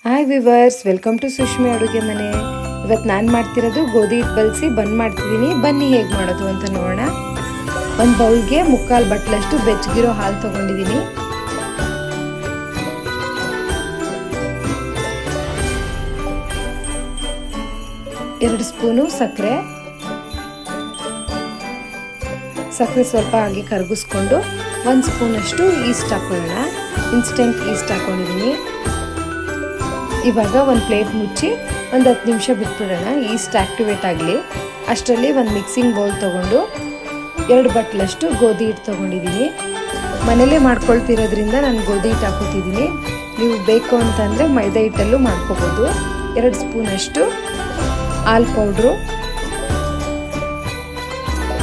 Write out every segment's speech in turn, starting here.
Hi viewers, welcome to ಸುಷ್ಮಿ ಅಡುಗೆ ಮನೆ. ಇವತ್ತು ನಾನು ಮಾಡ್ತಿರೋದು ಗೋಧಿ ಹಿಟ್ಟು ಬಲಿಸಿ ಬನ್ ಮಾಡ್ತಿದ್ದೀನಿ. ಬನ್ನಿ ಹೇಗೆ ಮಾಡೋದು ಅಂತ ನೋಡೋಣ. ಒಂದು ಬೌಲ್ಗೆ 3/4 ಬಟ್ಲಷ್ಟು ಬೆಚ್ಚಗಿರೋ ಹಾಲು ತೊಗೊಂಡಿದ್ದೀನಿ. ಎರಡು ಸ್ಪೂನು ಸಕ್ಕರೆ ಸ್ವಲ್ಪ ಹಾಗೆ ಕರಗಿಸ್ಕೊಂಡು 1 ಸ್ಪೂನಷ್ಟು ಈಸ್ಟ್ ಹಾಕೊಳ್ಳೋಣ. ಇನ್ಸ್ಟೆಂಟ್ ಈಸ್ಟ್ ಹಾಕೊಂಡಿದ್ದೀನಿ. ಇವಾಗ ಒಂದು ಪ್ಲೇಟ್ ಮುಚ್ಚಿ ಒಂದು 10 ನಿಮಿಷ ಬಿಟ್ಬಿಡೋಣ, ಈಸ್ಟ್ ಆ್ಯಕ್ಟಿವೇಟ್ ಆಗಲಿ. ಅಷ್ಟರಲ್ಲಿ ಒಂದು ಮಿಕ್ಸಿಂಗ್ ಬೌಲ್ ತೊಗೊಂಡು 2 ಬಟ್ಲಷ್ಟು ಗೋಧಿ ಹಿಟ್ಟು ತೊಗೊಂಡಿದ್ದೀನಿ. ಮನೇಲೇ ಮಾಡ್ಕೊಳ್ತಿರೋದ್ರಿಂದ ನಾನು ಗೋಧಿ ಹಿಟ್ಟು ಹಾಕೋತಿದ್ದೀನಿ. ನೀವು ಬೇಕು ಅಂತಂದರೆ ಮೈದಾ ಹಿಟ್ಟಲ್ಲೂ ಮಾಡ್ಕೋಬೋದು. 2 ಸ್ಪೂನಷ್ಟು ಹಾಲು ಪೌಡ್ರು,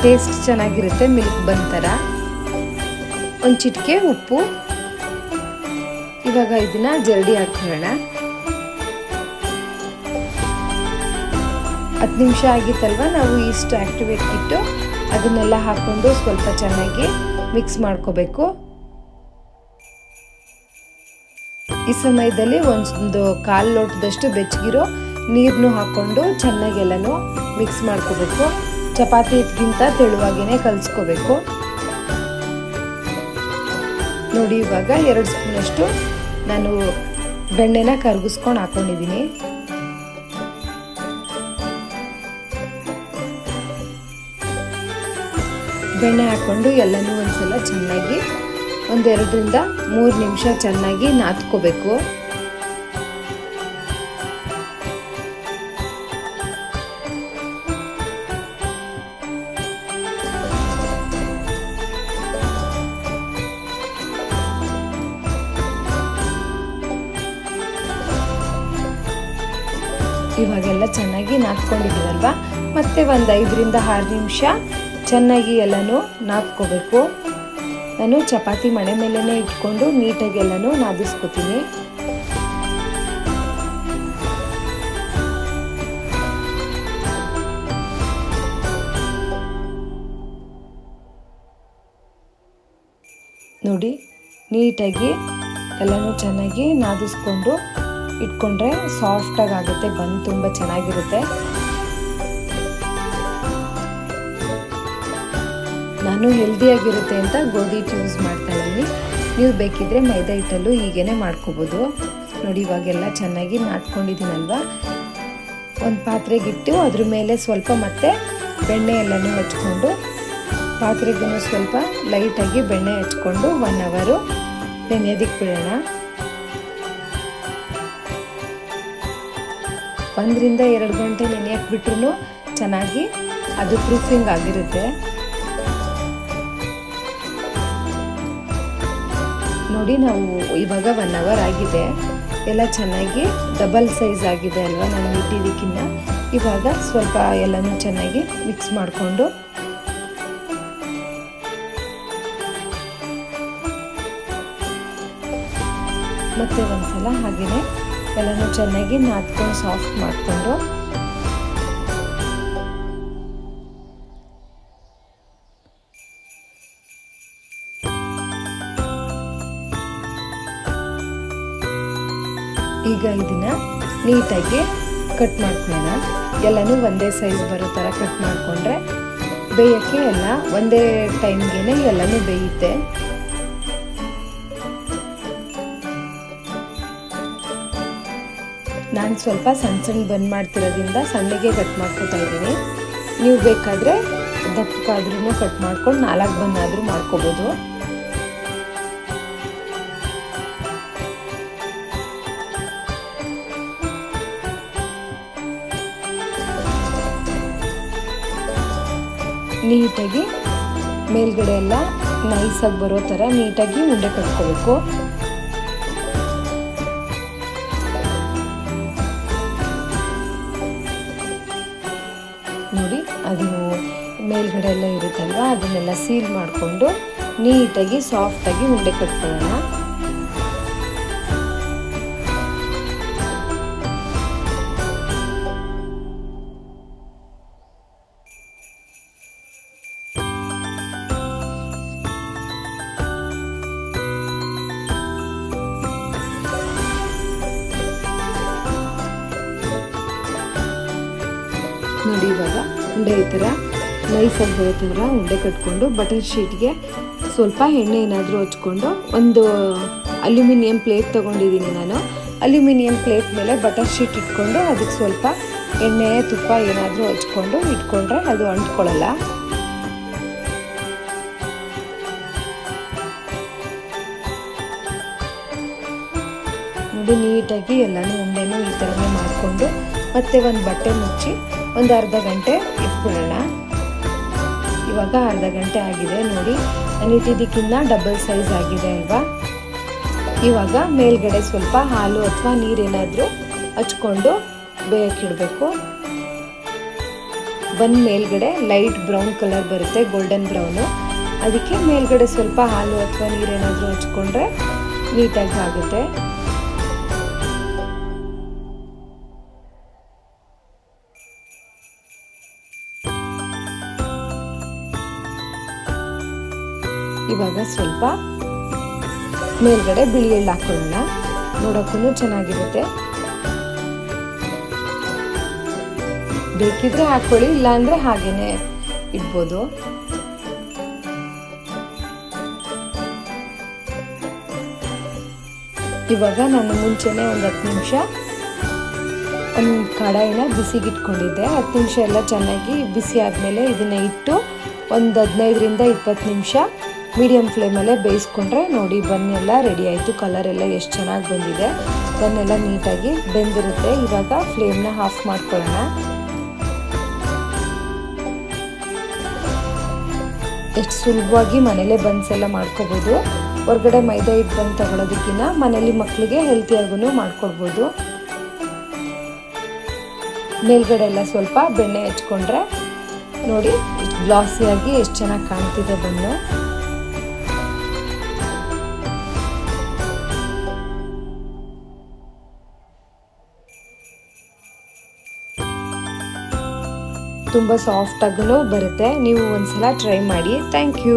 ಟೇಸ್ಟ್ ಚೆನ್ನಾಗಿರುತ್ತೆ, ಮಿಲ್ಕ್ ಬನ್ ಥರ. ಒಂದು ಚಿಟಿಕೆ ಉಪ್ಪು. ಇವಾಗ ಇದನ್ನು ಜರಡಿ ಹಾಕೊಳ್ಳೋಣ. 10 ನಿಮಿಷ ಆಗಿತ್ತಲ್ವ, ನಾವು ಈಸ್ಟ್ ಆ್ಯಕ್ಟಿವೇಟ್ ಇಟ್ಟು ಅದನ್ನೆಲ್ಲ ಹಾಕ್ಕೊಂಡು ಸ್ವಲ್ಪ ಚೆನ್ನಾಗಿ ಮಿಕ್ಸ್ ಮಾಡ್ಕೋಬೇಕು. ಈ ಸಮಯದಲ್ಲಿ ಒಂದು 1/4 ಲೋಟದಷ್ಟು ಬೆಚ್ಚಗಿರೋ ನೀರನ್ನು ಹಾಕ್ಕೊಂಡು ಚೆನ್ನಾಗೆಲ್ಲನೂ ಮಿಕ್ಸ್ ಮಾಡ್ಕೋಬೇಕು. ಚಪಾತಿ ಹಿಟ್ಟಿಗಿಂತ ತೆಳುವಾಗಿಯೇ ಕಲಿಸ್ಕೋಬೇಕು. ನೋಡಿ, ಇವಾಗ 2 ಸ್ಪೂನಷ್ಟು ನಾನು ಬೆಣ್ಣೆನ ಕರಗಿಸ್ಕೊಂಡು ಹಾಕ್ಕೊಂಡಿದ್ದೀನಿ. ಬೆಣ್ಣೆ ಹಾಕ್ಕೊಂಡು ಎಲ್ಲನೂ ಒಂದ್ಸಲ ಚೆನ್ನಾಗಿ 1-2 ರಿಂದ 3 ನಿಮಿಷ ಚೆನ್ನಾಗಿ ನಾದ್ಕೋಬೇಕು. ಇವಾಗೆಲ್ಲ ಚೆನ್ನಾಗಿ ನಾದ್ಕೊಂಡಿದ್ದೀವಲ್ವ, ಮತ್ತೆ ಒಂದು 5 ರಿಂದ 6 ನಿಮಿಷ ಚೆನ್ನಾಗಿ ಎಲ್ಲನೂ ನಾದ್ಕೋಬೇಕು. ನಾನು ಚಪಾತಿ ಮಣೆ ಮೇಲೇ ಇಟ್ಕೊಂಡು ನೀಟಾಗಿ ಎಲ್ಲನೂ ನಾದಿಸ್ಕೋತೀನಿ. ನೋಡಿ, ನೀಟಾಗಿ ಎಲ್ಲನೂ ಚೆನ್ನಾಗಿ ನಾದಿಸ್ಕೊಂಡು ಇಟ್ಕೊಂಡ್ರೆ ಸಾಫ್ಟಾಗಿ ಆಗುತ್ತೆ. ಬನ್ ತುಂಬ ಚೆನ್ನಾಗಿರುತ್ತೆ. ನಾನು ಹೆಲ್ದಿಯಾಗಿರುತ್ತೆ ಅಂತ ಗೋಧಿ ಹಿಟ್ಟು ಯೂಸ್ ಮಾಡ್ತಾ ಇದ್ದೀನಿ. ನೀವು ಬೇಕಿದ್ರೆ ಮೈದಾ ಹಿಟ್ಟಲ್ಲೂ ಹೀಗೇ ಮಾಡ್ಕೋಬೋದು. ನೋಡಿ, ಇವಾಗೆಲ್ಲ ಚೆನ್ನಾಗಿ ನಾದ್ಕೊಂಡಿದ್ದೀನಲ್ವ, ಒಂದು ಪಾತ್ರೆಗಿಟ್ಟು ಅದ್ರ ಮೇಲೆ ಸ್ವಲ್ಪ ಮತ್ತೆ ಬೆಣ್ಣೆ ಎಲ್ಲನೂ ಹಚ್ಕೊಂಡು, ಪಾತ್ರೆಗೂ ಸ್ವಲ್ಪ ಲೈಟಾಗಿ ಬೆಣ್ಣೆ ಹಚ್ಕೊಂಡು 1 ಅವರು ನೆನೆಯೋದಕ್ಕೆ ಬಿಡೋಣ. 1 ರಿಂದ 2 ಗಂಟೆ ನೆನೆಯಕ್ಕೆ ಬಿಟ್ರೂ ಚೆನ್ನಾಗಿ ಅದು ಪ್ರೂಫಿಂಗ್ ಆಗಿರುತ್ತೆ. ನೋಡಿ, ನಾವು ಇವಾಗ 1 ಅವರ್ ಆಗಿದೆ. ಎಲ್ಲ ಚೆನ್ನಾಗಿ ಡಬಲ್ ಸೈಜ್ ಆಗಿದೆ ಅಲ್ವಾ ನಾನು ಇಟ್ಟಿದ್ದಕ್ಕಿಂತ. ಇವಾಗ ಸ್ವಲ್ಪ ಎಲ್ಲನೂ ಚೆನ್ನಾಗಿ ಮಿಕ್ಸ್ ಮಾಡಿಕೊಂಡು ಮತ್ತೆ ಒಂದ್ಸಲ ಹಾಗೆಯೇ ಎಲ್ಲನೂ ಚೆನ್ನಾಗಿ ನಾದ್ಕೊಂಡು ಸಾಫ್ಟ್ ಮಾಡಿಕೊಂಡು ಈಗ ಇದನ್ನ ನೀಟಾಗಿ ಕಟ್ ಮಾಡ್ಕೊಳ್ಳೋಣ. ಎಲ್ಲನೂ ಒಂದೇ ಸೈಜ್ ಬರೋ ಥರ ಕಟ್ ಮಾಡಿಕೊಂಡ್ರೆ ಬೇಯೋಕ್ಕೆ ಎಲ್ಲ ಒಂದೇ ಟೈಮ್ಗೆ ಎಲ್ಲನೂ ಬೇಯುತ್ತೆ. ನಾನು ಸ್ವಲ್ಪ ಸಣ್ಣ ಬನ್ ಮಾಡ್ತಿರೋದ್ರಿಂದ ಸಣ್ಣಗೆ ಕಟ್ ಮಾಡ್ಕೊತಾ ಇದ್ದೀನಿ. ನೀವು ಬೇಕಾದರೆ ದಪ್ಪಕ್ಕಾದ್ರೂ ಕಟ್ ಮಾಡ್ಕೊಂಡು 4 ಬನ್ ಆದರೂ ಮಾಡ್ಕೋಬೋದು. ನೀಟಾಗಿ ಮೇಲ್ಗಡೆ ಎಲ್ಲ ನೈಸಾಗಿ ಬರೋ ಥರ ನೀಟಾಗಿ ಉಂಡೆ ಕಟ್ಕೋಬೇಕು. ನೋಡಿ, ಅದು ಮೇಲ್ಗಡೆ ಎಲ್ಲ ಇರುತ್ತಲ್ವ, ಅದನ್ನೆಲ್ಲ ಸೀಲ್ ಮಾಡಿಕೊಂಡು ನೀಟಾಗಿ ಸಾಫ್ಟಾಗಿ ಉಂಡೆ ಕಟ್ಕೊಳ್ಳೋಣ. ನೋಡಿ ಇವಾಗ ಉಂಡೆ ಈ ಥರ ನೈಸಾಗಿ ಬರೋ ಥರ ಉಂಡೆ ಕಟ್ಕೊಂಡು ಬಟರ್ ಶೀಟ್ಗೆ ಸ್ವಲ್ಪ ಎಣ್ಣೆ ಏನಾದರೂ ಹಚ್ಕೊಂಡು ಒಂದು ಅಲ್ಯೂಮಿನಿಯಂ ಪ್ಲೇಟ್ ತೊಗೊಂಡಿದ್ದೀನಿ ನಾನು. ಅಲ್ಯೂಮಿನಿಯಂ ಪ್ಲೇಟ್ ಮೇಲೆ ಬಟರ್ ಶೀಟ್ ಇಟ್ಕೊಂಡು ಅದಕ್ಕೆ ಸ್ವಲ್ಪ ಎಣ್ಣೆ ತುಪ್ಪ ಏನಾದರೂ ಹಚ್ಕೊಂಡು ಇಟ್ಕೊಂಡ್ರೆ ಅದು ಅಂಟ್ಕೊಳ್ಳಲ್ಲ. ನೋಡಿ ನೀಟಾಗಿ ಎಲ್ಲನೂ ಉಂಡೆನೂ ಈ ಥರನೇ ಮಾಡಿಕೊಂಡು ಮತ್ತೆ ಒಂದು ಬಟ್ಟೆ ಮುಚ್ಚಿ ಒಂದು ಅರ್ಧ ಗಂಟೆ ಇಟ್ಬಿಡೋಣ. ಇವಾಗ ಅರ್ಧ ಗಂಟೆ ಆಗಿದೆ ನೋಡಿ, ನಾನು ಇಟ್ಟಿದ್ದಕ್ಕಿಂತ ಡಬಲ್ ಸೈಜ್ ಆಗಿದೆ ಅಲ್ವಾ. ಇವಾಗ ಮೇಲ್ಗಡೆ ಸ್ವಲ್ಪ ಹಾಲು ಅಥವಾ ನೀರೇನಾದರೂ ಹಚ್ಕೊಂಡು ಬೇಯಕ್ಕಿಡಬೇಕು. ಬನ್ ಮೇಲ್ಗಡೆ ಲೈಟ್ ಬ್ರೌನ್ ಕಲರ್ ಬರುತ್ತೆ, ಗೋಲ್ಡನ್ ಬ್ರೌನು. ಅದಕ್ಕೆ ಮೇಲ್ಗಡೆ ಸ್ವಲ್ಪ ಹಾಲು ಅಥವಾ ನೀರೇನಾದರೂ ಹಚ್ಕೊಂಡ್ರೆ ನೀಟಾಗಿ ಆಗುತ್ತೆ. ಇವಾಗ ಸ್ವಲ್ಪ ಮೇಲ್ಗಡೆ ಬಿಳಿ ಎಳ್ಳು ಹಾಕೊಳ್ಳೋಣ, ನೋಡೋಕ್ಕೂ ಚೆನ್ನಾಗಿರುತ್ತೆ. ಬೇಕಿದ್ರೆ ಹಾಕೊಳ್ಳಿ, ಇಲ್ಲಾಂದ್ರೆ ಹಾಗೇನೆ ಇಡ್ಬೋದು. ಇವಾಗ ನಾನು ಮುಂಚೆನೆ ಒಂದು 10 ನಿಮಿಷ ಒಂದು ಕಡಾಯಿನ ಬಿಸಿಗಿಟ್ಕೊಂಡಿದ್ದೆ. 10 ನಿಮಿಷ ಎಲ್ಲ ಚೆನ್ನಾಗಿ ಬಿಸಿ ಆದಮೇಲೆ ಇದನ್ನ ಇಟ್ಟು ಒಂದು 15ರಿಂದ 20 ನಿಮಿಷ ಮೀಡಿಯಮ್ ಫ್ಲೇಮಲ್ಲೇ ಬೇಯಿಸ್ಕೊಂಡ್ರೆ ನೋಡಿ ಬನ್ನೆಲ್ಲ ರೆಡಿ ಆಯಿತು. ಕಲರ್ ಎಲ್ಲ ಎಷ್ಟು ಚೆನ್ನಾಗಿ ಬಂದಿದೆ, ಬನ್ನೆಲ್ಲ ನೀಟಾಗಿ ಬೆಂದಿರುತ್ತೆ. ಇವಾಗ ಫ್ಲೇಮ್ನ ಆಫ್ ಮಾಡ್ಕೊಳ್ಳೋಣ. ಎಷ್ಟು ಸುಲಭವಾಗಿ ಮನೇಲೇ ಬನ್ಸ್ ಎಲ್ಲ ಮಾಡ್ಕೋಬೋದು. ಹೊರಗಡೆ ಮೈದಾ ಹಿಟ್ಟು ಬಂದು ತಗೊಳ್ಳೋದಕ್ಕಿಂತ ಮನೇಲಿ ಮಕ್ಕಳಿಗೆ ಹೆಲ್ತಿಯಾಗೂ ಮಾಡ್ಕೊಡ್ಬೋದು. ಮೇಲ್ಗಡೆ ಎಲ್ಲ ಸ್ವಲ್ಪ ಬೆಣ್ಣೆ ಹಚ್ಕೊಂಡ್ರೆ ನೋಡಿ ಗ್ಲಾಸಿಯಾಗಿ ಎಷ್ಟು ಚೆನ್ನಾಗಿ ಕಾಣ್ತಿದೆ ಬನ್ನು. ತುಂಬ ಸಾಫ್ಟಾಗೂ ಬರುತ್ತೆ. ನೀವು ಒಂದ್ಸಲ ಟ್ರೈ ಮಾಡಿ. Thank you.